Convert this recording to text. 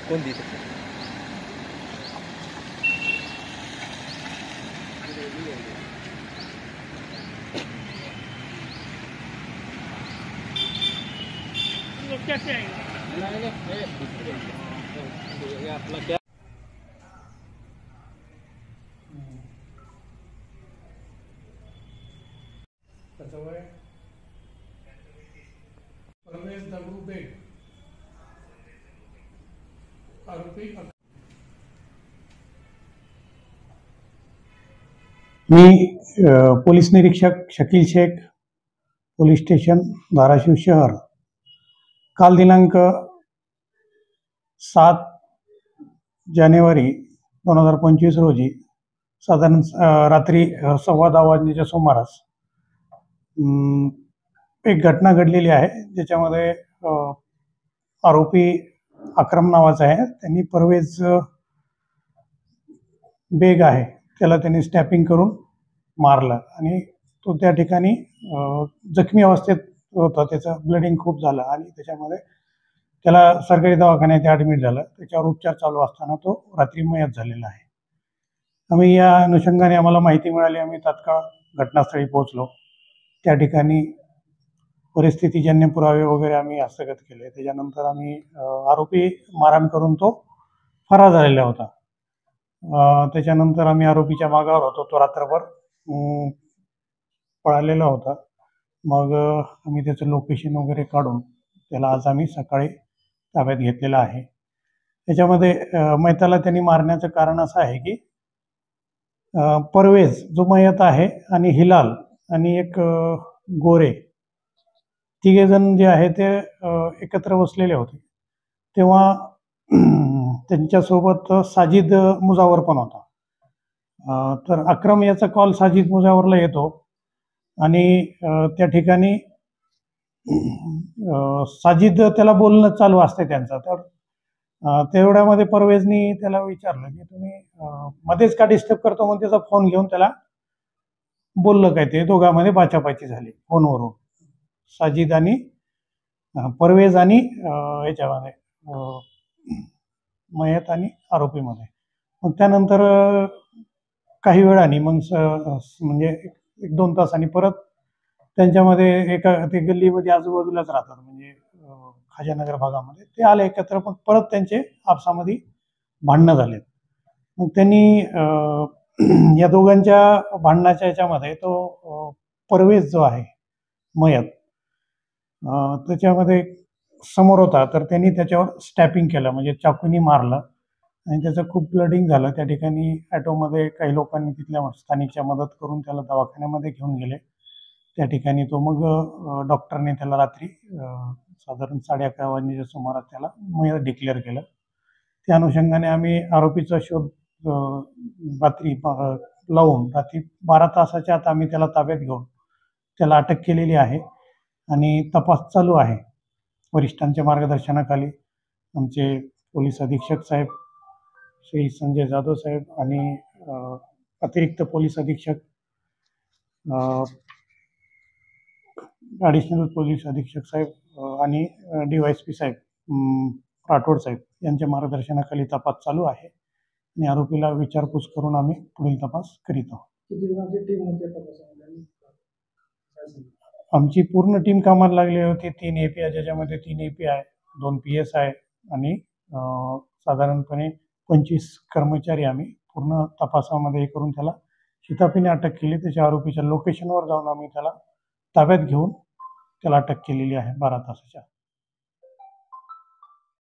कौन दी सकते कैसे आएंगे? आपला क्या परवेज दगडू बेग आरोपी। मी पोलीस निरीक्षक शकील शेख, पोलीस स्टेशन धाराशिव शहर, काल दिनांक 7 जानेवारी 2025 रोजी साधारण रात्री 10:15 वाजण्याच्या सुमारास एक घटना घडलेली आहे, ज्याच्यामध्ये आरोपी अक्रम नावाचा आहे. त्यांनी परवेज बेग आहे त्याला त्यांनी स्टॅपिंग करून मारलं आणि तो त्या ठिकाणी जखमी अवस्थेत होता. त्याचं ब्लडिंग खूप झालं आणि त्याच्यामध्ये त्याला सरकारी दवाखान्यात ॲडमिट झालं. त्याच्यावर उपचार चालू असताना तो रात्री मयत झालेला आहे. आम्ही या अनुषंगाने आम्हाला माहिती मिळाली, आम्ही तात्काळ घटनास्थळी पोहोचलो. त्या ठिकाणी परिस्थितीजन्य पुरावे वगैरे आम्ही हस्तगत केले. त्याच्यानंतर आम्ही आरोपी मारहाण करून तो फरार झालेला होता. त्याच्यानंतर आम्ही आरोपीच्या मागावर होतो. तो रात्रभर पळालेला होता. मग आम्ही त्याचं लोकेशन वगैरे काढून त्याला आज आम्ही सकाळी ताब्यात घेतलेला आहे. त्याच्यामध्ये मैताला त्यांनी मारण्याचं कारण असं आहे की परवेज जो मयत आहे आणि हिलाल आणि एक गोरे, तिघेजण जे आहे ते एकत्र बसलेले होते. तेव्हा त्यांच्यासोबत साजिद मुजावर पण होता. तर अक्रम याचा कॉल साजिद मुजावरला येतो आणि त्या ठिकाणी साजिद त्याला बोलणं चालू असते त्यांचं. तर तेवढ्यामध्ये परवेजनी त्याला विचारलं की तुम्ही मध्येच का डिस्टर्ब करतो, म्हणून त्याचा फोन घेऊन त्याला बोललं काय. ते दोघांमध्ये बाचाबाची झाली फोनवरून, साजिद आणि परवेज आणि याच्यामध्ये मयत आणि आरोपीमध्ये. मग त्यानंतर काही वेळाने मग म्हणजे 1-2 तासांनी परत त्यांच्यामध्ये एका ते गल्लीमध्ये आजूबाजूलाच राहतात, म्हणजे खाजानगर भागामध्ये ते आले एकत्र. मग परत त्यांचे आपसामध्ये भांडणं झालेत. मग त्यांनी या दोघांच्या भांडणाच्या याच्यामध्ये तो परवेज जो आहे मयत त्याच्यामध्ये समोर होता, तर त्यांनी त्याच्यावर स्टॅपिंग केलं, म्हणजे चाकूनी मारलं आणि त्याचं खूप ब्लडिंग झालं. त्या ठिकाणी ॲटोमध्ये काही लोकांनी तिथल्या स्थानिकच्या मदत करून त्याला दवाखान्यामध्ये घेऊन गेले. त्या ठिकाणी तो मग डॉक्टरने त्याला रात्री साधारण 11:30 वाजण्याच्या सुमारास त्याला मयत डिक्लेअर केलं. त्या अनुषंगाने आम्ही आरोपीचा शोध रात्री लावून रात्री 12 तासाच्या आत आम्ही त्याला ताब्यात घेऊन त्याला अटक केलेली आहे आणि तपास चालू आहे. वरिष्ठांच्या मार्गदर्शनाखाली आमचे पोलीस अधीक्षक साहेब श्री संजय जाधव साहेब आणि अतिरिक्त पोलीस अधीक्षक ॲडिशनल पोलीस अधीक्षक साहेब आणि DYSP साहेब राठोड साहेब यांच्या मार्गदर्शनाखाली तपास चालू आहे आणि आरोपीला विचारपूस करून आम्ही पुढील तपास करीत आहोत. आमची पूर्ण टीम कामाला लागली होती. 3 API, ज्याच्यामध्ये 3 API, 2 PSI आणि साधारणपणे 25 कर्मचारी आम्ही पूर्ण तपासामध्ये करून त्याला शिताफीने अटक केली. त्याच्या आरोपीच्या लोकेशनवर जाऊन आम्ही त्याला ताब्यात घेऊन त्याला अटक केलेली आहे 12 तासाच्या.